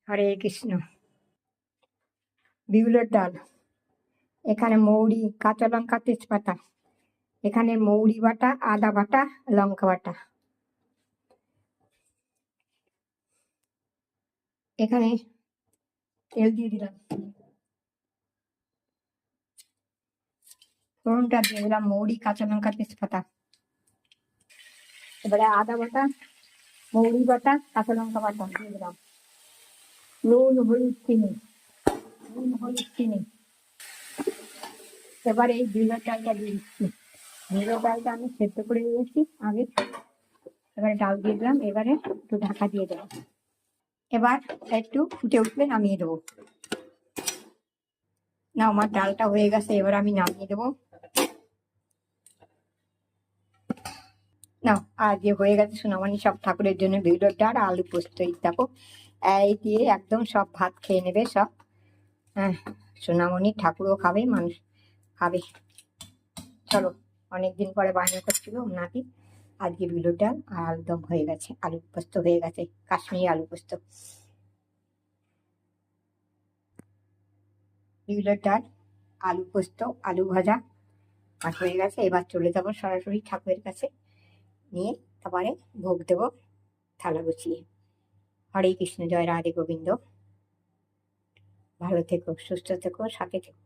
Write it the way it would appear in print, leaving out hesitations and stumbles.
হরে কৃষ্ণ। বিউলির ডাল, এখানে মৌরি, কাঁচা লঙ্কা, তেজপাতা, এখানে মৌরি বাটা, আদা বাটা, লঙ্কা বাটা, এখানে তেল দিয়ে দিলাম, ফোড়নটা দিয়ে দিলাম মৌরি, কাঁচা লঙ্কা, তেজপাতা। এবারে আদা বাটা, মৌরি বাটা, কাঁচা লঙ্কা বাটা দিয়ে দিলাম, নুন, হলুদ, চিনি, এবার এই বিউলির ডালটা দিয়ে দিচ্ছি। বিউলির ডালটা আমি সেদ্ধ করে দিয়েছি আগে, এবারে ডাল দিয়ে দিলাম। এবারে একটু ঢাকা দিয়ে দেবো। এবার একটু ফুটে উঠলে নামিয়ে দেবো। না, আমার ডালটা হয়ে গেছে, এবার আমি নামিয়ে দেবো। না, আজকে হয়ে গেছে সোনামণি সব ঠাকুরের জন্য বিউলির ডাল আর আলু পোস্ত। এই দেখো, এই দিয়ে একদম সব ভাত খেয়ে নেবে সব। হ্যাঁ, সোনামণি ঠাকুরও খাবে, মানুষ খাবে। চলো, অনেকদিন পরে বায়না করছিল নাতি, আজকে বিউলির ডাল আর আলুদম হয়ে গেছে, আলু পোস্ত হয়ে গেছে, কাশ্মীরি আলু পোস্ত। বিউলির ডাল, আলু পোস্ত, আলু ভাজা আর হয়ে গেছে। এবার চলে যাবো সরাসরি ঠাকুরের কাছে, নিয়ে তারপরে ভোগ দেবো থালা গুছিয়ে। হরে কৃষ্ণ, জয় রাধে গোবিন্দ। ভালো থেকো, সুস্থ থেকো, সাথে থেকো।